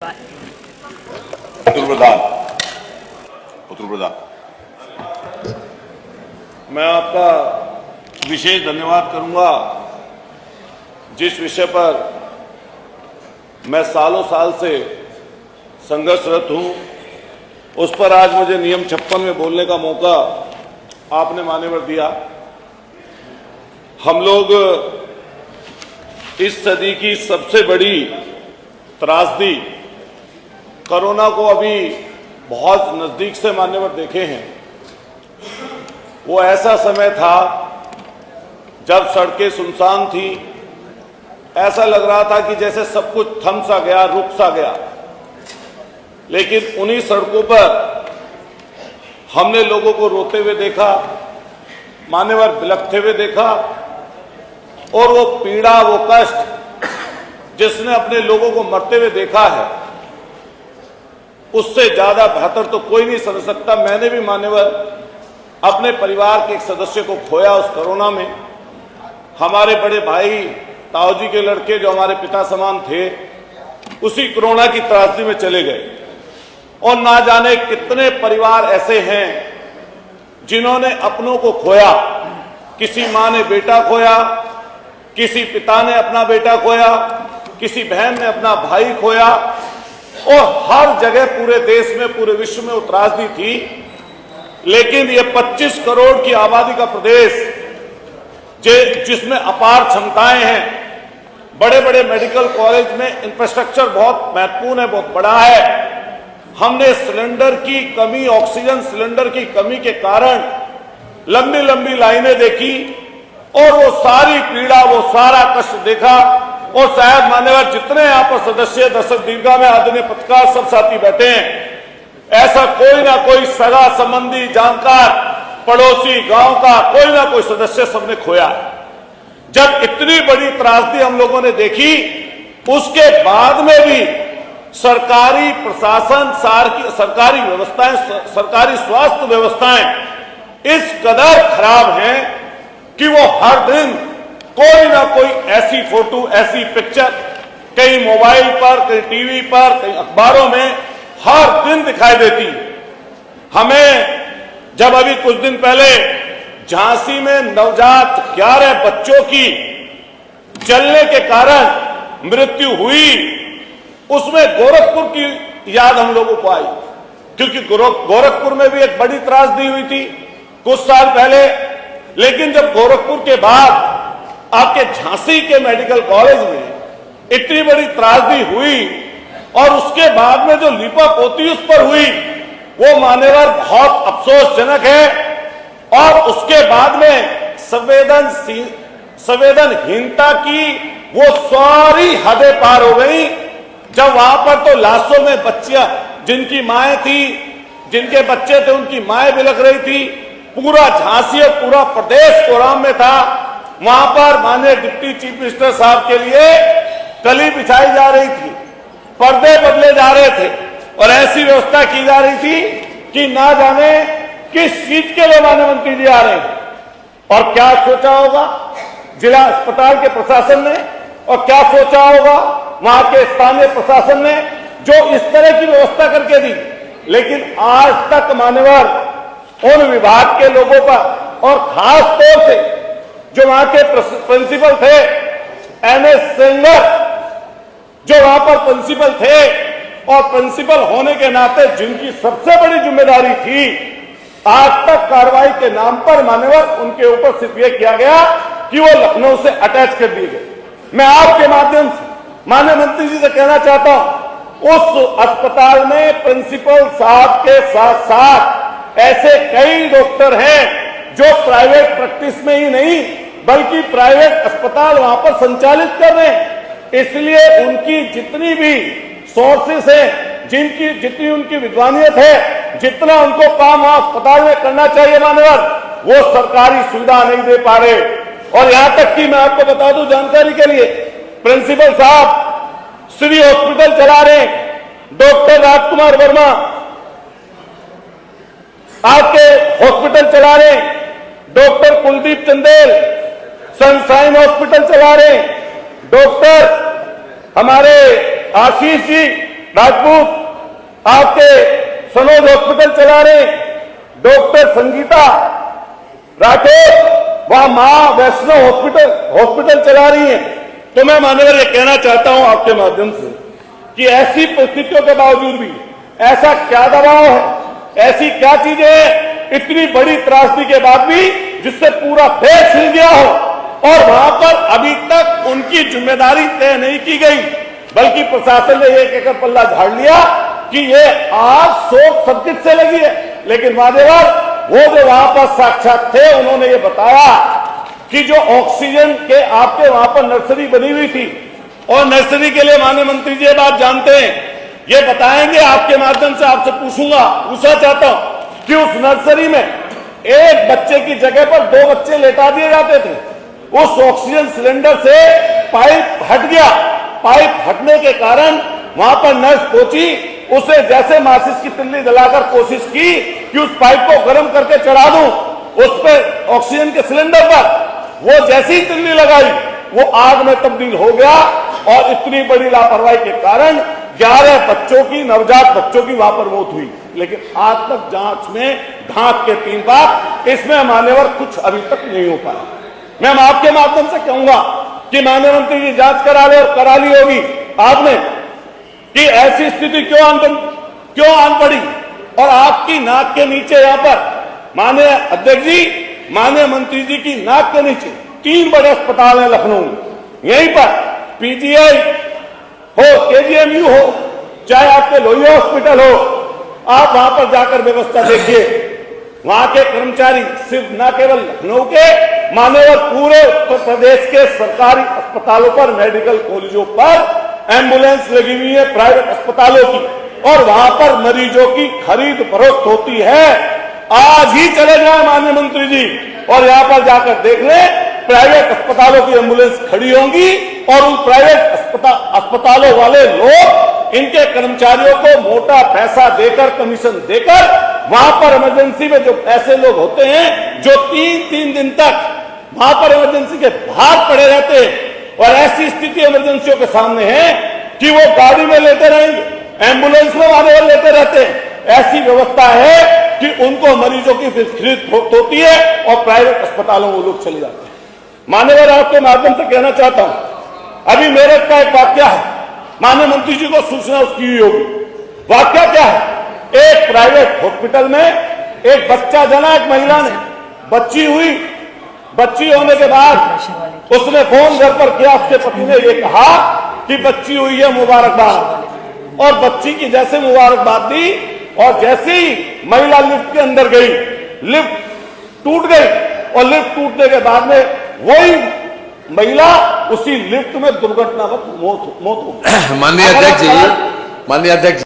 उत्तर प्रधान मैं आपका विशेष धन्यवाद करूंगा। जिस विषय पर मैं सालों साल से संघर्षरत हूं, उस पर आज मुझे नियम 56 में बोलने का मौका आपने मान्यवर दिया। हम लोग इस सदी की सबसे बड़ी त्रासदी कोरोना को अभी बहुत नजदीक से मान्यवर देखे हैं। वो ऐसा समय था जब सड़कें सुनसान थी, ऐसा लग रहा था कि जैसे सब कुछ थम सा गया, रुक सा गया। लेकिन उन्हीं सड़कों पर हमने लोगों को रोते हुए देखा, मान्यवर बिलखते हुए देखा, और वो पीड़ा, वो कष्ट जिसने अपने लोगों को मरते हुए देखा है, उससे ज्यादा बेहतर तो कोई नहीं समझ सकता। मैंने भी मान्यवर अपने परिवार के एक सदस्य को खोया उस कोरोना में। हमारे बड़े भाई ताऊ जी के लड़के जो हमारे पिता समान थे, उसी कोरोना की त्रासदी में चले गए। और ना जाने कितने परिवार ऐसे हैं जिन्होंने अपनों को खोया। किसी मां ने बेटा खोया, किसी पिता ने अपना बेटा खोया, किसी बहन ने अपना भाई खोया। और हर जगह पूरे देश में, पूरे विश्व में त्रासदी थी। लेकिन ये 25 करोड़ की आबादी का प्रदेश, जिसमें अपार क्षमताएं हैं, बड़े बड़े मेडिकल कॉलेज में इंफ्रास्ट्रक्चर बहुत महत्वपूर्ण है, बहुत बड़ा है। हमने सिलेंडर की कमी, ऑक्सीजन सिलेंडर की कमी के कारण लंबी लंबी लाइनें देखी, और वो सारी पीड़ा, वो सारा कष्ट देखा। और शायद मान्यवर जितने यहां पर सदस्य दर्शक दीर्घा में आदरणीय पत्रकार सब साथी बैठे हैं, ऐसा कोई ना कोई सगा संबंधी, जानकार, पड़ोसी, गांव का कोई ना कोई सदस्य सबने खोया है। जब इतनी बड़ी त्रासदी हम लोगों ने देखी, उसके बाद में भी सरकारी प्रशासन, सरकारी व्यवस्थाएं, सरकारी स्वास्थ्य व्यवस्थाएं इस कदर खराब हैं कि वो हर दिन कोई ना कोई ऐसी फोटो, ऐसी पिक्चर कहीं मोबाइल पर, कहीं टीवी पर, कहीं अखबारों में हर दिन दिखाई देती। हमें जब अभी कुछ दिन पहले झांसी में नवजात 11 बच्चों की जलने के कारण मृत्यु हुई, उसमें गोरखपुर की याद हम लोगों को आई। क्योंकि गोरखपुर में भी एक बड़ी त्रासदी हुई थी कुछ साल पहले। लेकिन जब गोरखपुर के बाद आपके झांसी के मेडिकल कॉलेज में इतनी बड़ी त्रासदी हुई, और उसके बाद में जो लीपापोती उस पर हुई, वो मान्यवर बहुत अफसोसजनक है। और उसके बाद में संवेदनहीनता की वो सारी हदें पार हो गई, जब वहां पर तो लाशों में बच्चियां, जिनकी माएं थी, जिनके बच्चे थे, उनकी माएं बिलख रही थी। पूरा झांसी और पूरा प्रदेश कोहराम में था। वहां पर माननीय डिप्टी चीफ मिनिस्टर साहब के लिए कली बिछाई जा रही थी, पर्दे बदले जा रहे थे, और ऐसी व्यवस्था की जा रही थी कि ना जाने किस चीज के लिए माननीय मंत्री जी आ रहे हैं। और क्या सोचा होगा जिला अस्पताल के प्रशासन ने, और क्या सोचा होगा वहां के स्थानीय प्रशासन ने, जो इस तरह की व्यवस्था करके दी। लेकिन आज तक मान्यवर उन विभाग के लोगों पर, और खास तौर से जो वहां के प्रिंसिपल थे, एनएस सेंगर, जो वहां पर प्रिंसिपल थे, और प्रिंसिपल होने के नाते जिनकी सबसे बड़ी जिम्मेदारी थी, आज तक कार्रवाई के नाम पर मान्यवर उनके ऊपर सिर्फ यह किया गया कि वो लखनऊ से अटैच कर दिए गए। मैं आपके माध्यम से माननीय मंत्री जी से कहना चाहता हूं, उस अस्पताल में प्रिंसिपल साहब के साथ साथ ऐसे कई डॉक्टर हैं जो प्राइवेट प्रैक्टिस में ही नहीं बल्कि प्राइवेट अस्पताल वहां पर संचालित कर रहे हैं। इसलिए उनकी जितनी भी सोर्सेस हैं, जितनी उनकी विद्वानियत है, जितना उनको काम वहां अस्पताल में करना चाहिए मान्यवर, वो सरकारी सुविधा नहीं दे पा रहे। और यहां तक कि मैं आपको बता दूं जानकारी के लिए, प्रिंसिपल साहब श्री हॉस्पिटल चला रहे, डॉक्टर राजकुमार वर्मा आपके हॉस्पिटल चला रहे, doctor Kuldeep Chandel sunshine hospital चला रहे, डॉक्टर हमारे आशीष जी राजपूत आपके सनोज हॉस्पिटल चला रहे, डॉक्टर संगीता राठौर वहां मां वैष्णव हॉस्पिटल चला रही है। तो मैं मान्यवर ये कहना चाहता हूं आपके माध्यम से कि ऐसी परिस्थितियों के बावजूद भी ऐसा क्या दबाव है, ऐसी क्या चीजें हैं इतनी बड़ी त्रासदी के बाद भी जिससे पूरा देश हिल गया हो और वहां पर अभी तक उनकी जिम्मेदारी तय नहीं की गई, बल्कि प्रशासन ने एक एक पल्ला झाड़ लिया कि ये आग शॉर्ट सर्किट से लगी है। लेकिन मान्यवर वो जो वहां पर साक्षात थे उन्होंने ये बताया कि जो ऑक्सीजन के आपके वहां पर नर्सरी बनी हुई थी, और नर्सरी के लिए माननीय मंत्री जी ये बात जानते हैं, ये बताएंगे। आपके माध्यम से आपसे पूछना चाहता हूं कि उस नर्सरी में एक बच्चे की जगह पर 2 बच्चे लेटा दिए जाते थे। उस ऑक्सीजन सिलेंडर से पाइप हट गया, पाइप हटने के कारण वहां पर नर्स पहुंची, उसे जैसे माचिस की तिल्ली जलाकर कोशिश की कि उस पाइप को गर्म करके चढ़ा दूं उस पर ऑक्सीजन के सिलेंडर पर, वो जैसी ही तिल्ली लगाई वो आग में तब्दील हो गया और इतनी बड़ी लापरवाही के कारण 11 बच्चों की, नवजात बच्चों की वहां पर मौत हुई। लेकिन आज तक जांच में ढांक के 3 बार, इसमें मान्यवर कुछ अभी तक नहीं हो पाया। मैं आपके माध्यम से कहूंगा कि माननीय मंत्री जी जांच करा ले, और करा ली होगी आपने, कि ऐसी स्थिति क्यों आन पड़ी। और आपकी नाक के नीचे यहां पर माननीय अध्यक्ष जी, माननीय मंत्री जी की नाक के नीचे 3 बड़े अस्पताल हैं लखनऊ, यहीं पर पीजीआई हो, केजीएमयू हो, चाहे आपके लोहिया हॉस्पिटल हो, आप वहां पर जाकर व्यवस्था देखिए। वहां के कर्मचारी सिर्फ न केवल लखनऊ के, मान्यवर पूरे उत्तर प्रदेश के सरकारी अस्पतालों पर, मेडिकल कॉलेजों पर एम्बुलेंस लगी हुई है प्राइवेट अस्पतालों की, और वहां पर मरीजों की खरीद फरोख्त होती है। आज ही चले जाए माननीय मंत्री जी और यहां पर जाकर देख लें, प्राइवेट अस्पतालों की एम्बुलेंस खड़ी होंगी और उन प्राइवेट अस्पतालों वाले लोग इनके कर्मचारियों को मोटा पैसा देकर, कमीशन देकर, वहां पर इमरजेंसी में जो ऐसे लोग होते हैं जो 3-3 दिन तक वहां पर इमरजेंसी के बाहर पड़े रहते हैं, और ऐसी स्थिति इमरजेंसियों के सामने है कि वो गाड़ी में लेते रहेंगे, एम्बुलेंस में वाले लेते रहते हैं। ऐसी व्यवस्था है कि उनको मरीजों की फिर खरीद होती है और प्राइवेट अस्पतालों में लोग चले जाते हैं। मान्यवर आपके माध्यम से कहना चाहता हूं, अभी मेरठ का एक वाक्य है, माननीय मंत्री जी को सूचना उसकी हुई होगी। वाक्य क्या है, एक प्राइवेट हॉस्पिटल में एक बच्चा जना, एक महिला ने बच्ची हुई, बच्ची होने के बाद उसने फोन घर पर किया, उसके पति ने ये कहा कि बच्ची हुई है, मुबारकबाद। और बच्ची की जैसे मुबारकबाद दी और जैसे ही महिला लिफ्ट के अंदर गई, लिफ्ट टूट गई, और लिफ्ट टूटने के बाद में वही महिला उसी लिफ्ट में दुर्घटनावश मौत हो गई। माननीय अध्यक्ष जी,